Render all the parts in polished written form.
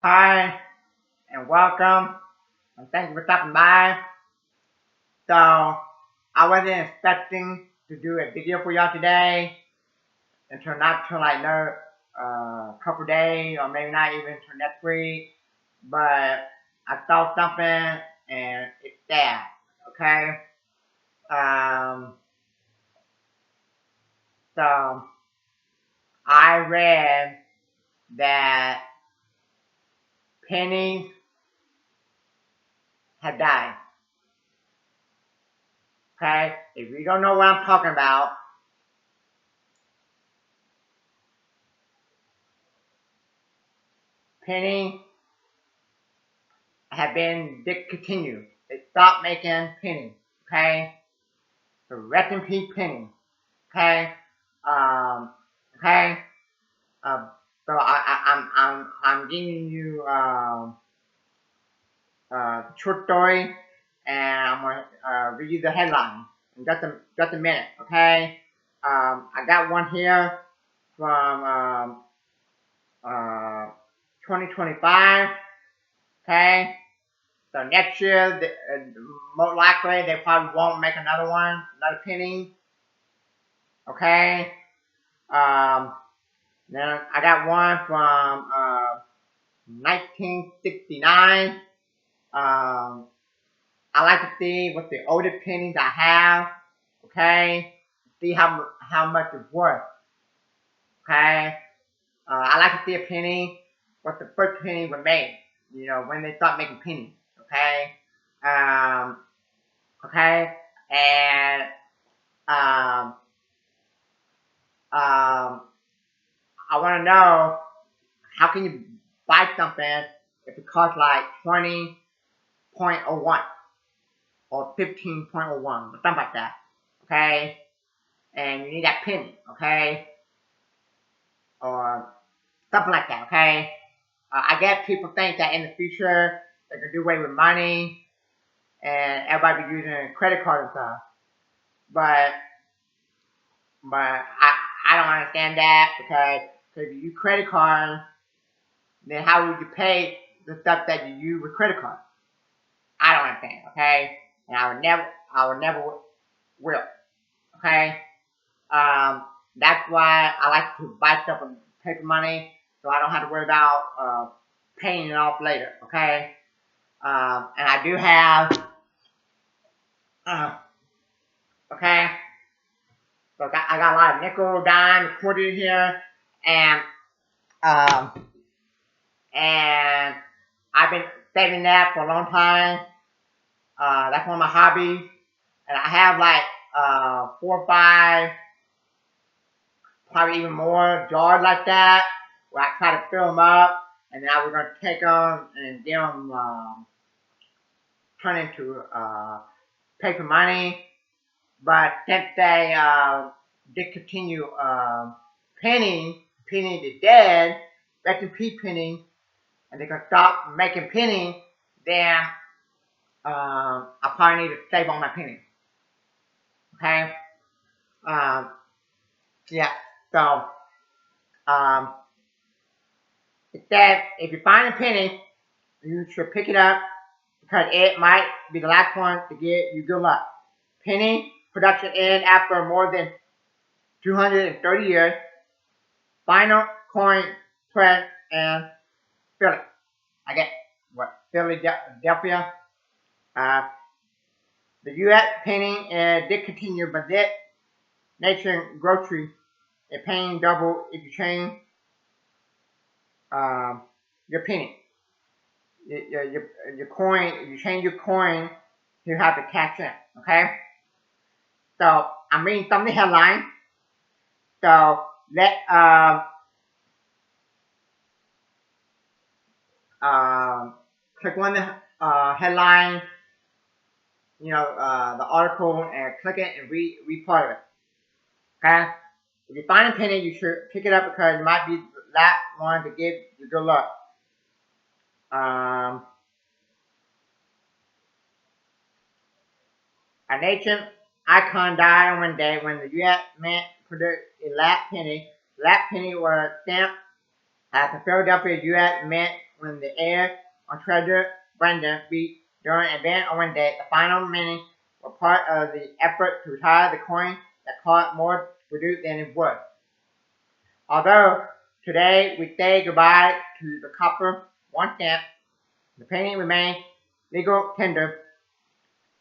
Hi, and welcome, and thank you for stopping by. So, I wasn't expecting to do a video for y'all today until not till like another couple days, or maybe not even until next week. But I saw something, and it's that. Okay. Um. So I read that pennies have died. Okay. If you don't know what I'm talking about, pennies have been discontinued. They stopped making pennies. Okay, so rest in peace, pennies. Okay, um, okay. Uh, so I'm giving you short story, and I'm gonna read you the headline in just a minute. Okay, I got one here from uh 2025. Okay. So next year, most likely they probably won't make another one, another penny. Okay. Um, then I got one from 1969. I like to see what the older pennies I have. Okay. See how much it's worth. Okay. I like to see a penny, what the first penny was made. You know, when they start making pennies. Okay. Um, okay. And um, um, I want to know how can you buy something if it costs like 20.01 or 15.01 or something like that, okay? And you need that penny, okay? Or something like that, okay? I guess people think that in the future they can do away with money and everybody be using credit cards and stuff, but I don't understand that because if you use credit cards, then how would you pay the stuff that you use with credit cards? I don't understand, okay? And I would never will, okay? Um, that's why I like to buy stuff with paper money, so I don't have to worry about paying it off later, okay? And I do have, uh, okay? So I got a lot of nickel, dime, quarter here, and um, and I've been saving that for a long time. That's one of my hobbies, and I have like 4 or 5, probably even more jars like that, where I try to fill them up, and then I was gonna take them and get them turn into paper money. But since they discontinue penny is dead, rest in peace penny, and they're gonna stop making penny, then I probably need to save on my penny. Okay. Um, yeah. So um, it says if you find a penny, you should pick it up because it might be the last one to get you good luck. Penny production ends after more than 230 years. Final coin press and Philly. I get what Philadelphia. Uh, the U.S. penny did continue, but this nation grocery is paying double if you change um, your penny. Your coin, if you change your coin, you have to cash in. Okay. So I'm reading some of the headlines. So let um, click on the headline, the article, and click it and read part of it. Okay. If you find a penny, you should pick it up because it might be that one to give you good luck. Um, an ancient icon died on one day when the U.S. Mint produced a last penny. The last penny was stamped at the Philadelphia U.S. Mint when the heir on Treasure Brandon beat during an event on Wednesday. The final minutes were part of the effort to retire the coin that cost more to produce than it was. Although today we say goodbye to the copper 1 cent, the penny remains legal tender.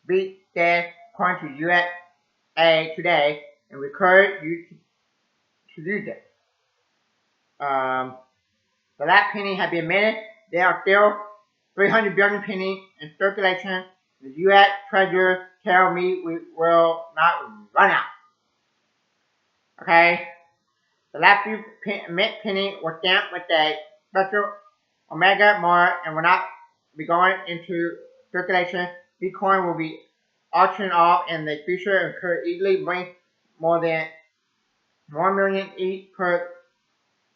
Beat said according to USA Today, and we encourage you to use it. The last penny has been minted. There are still 300 billion pennies in circulation. The U.S. Treasury tell me we will not run out. Okay? The last few mint pennies were stamped with a special Omega mark and will not be going into circulation. Bitcoin will be auctioned off in the future and could easily bring more than 1 million each per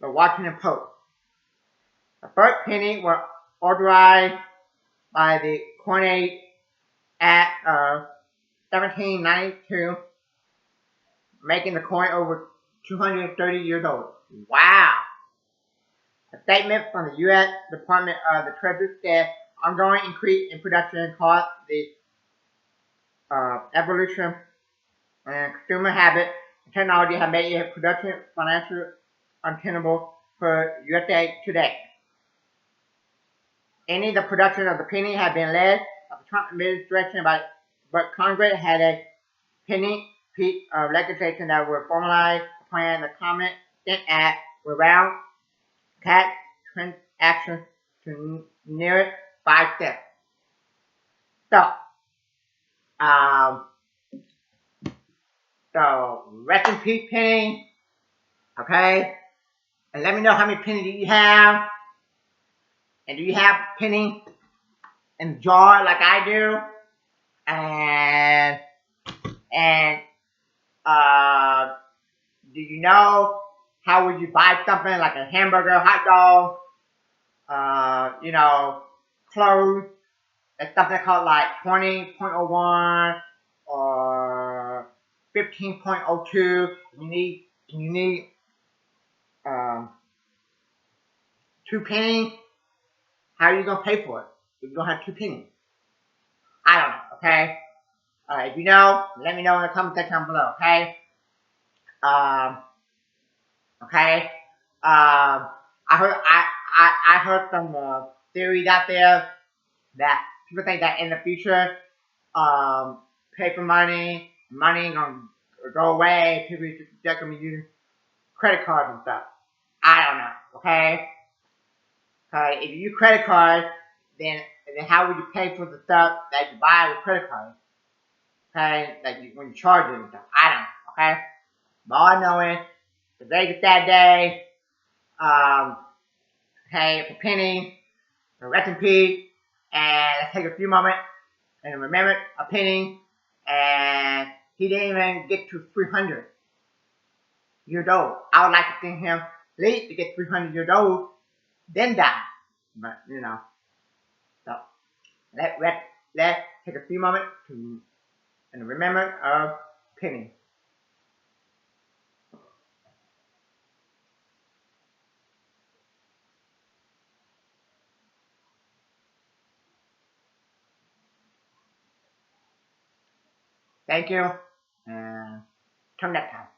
the Washington Post. The first penny was authorized by the Coinage Act of 1792, making the coin over 230 years old. Wow! A statement from the U.S. Department of the Treasury said ongoing increase in production caused the evolution and consumer habit and technology have made it production financially untenable for USA Today. Any of the production of the penny had been led by the Trump administration, but Congress had a penny piece of legislation that would formalize the plan. The Common Sense Act would round tax transactions to near 5 cents. So rest in peace, penny. Okay, and let me know how many pennies do you have, and do you have penny in the jar like I do, and do you know how would you buy something like a hamburger, hot dog, clothes? It's something called like 20.01 or 15.02. You need 2 pennies. How are you gonna pay for it if you don't have 2 pennies? I don't know. Okay. If you know, let me know in the comment section down below. Okay. Okay. I heard some theories out there that people think that in the future, paper money gonna go away. People just gonna be using credit cards and stuff. I don't know. Okay. If you use credit cards, then how would you pay for the stuff that you buy with credit cards? Okay, when you charge it and stuff. I don't know. Okay. But all I know is today's a sad day. Okay, for Penny, for rest in peace, and let's take a few moments and remember a Penny, and he didn't even get to 300 years old. I would like to think him late to get 300 years old, then die. But so let's take a few moments to remember a Penny. Thank you, and till next time.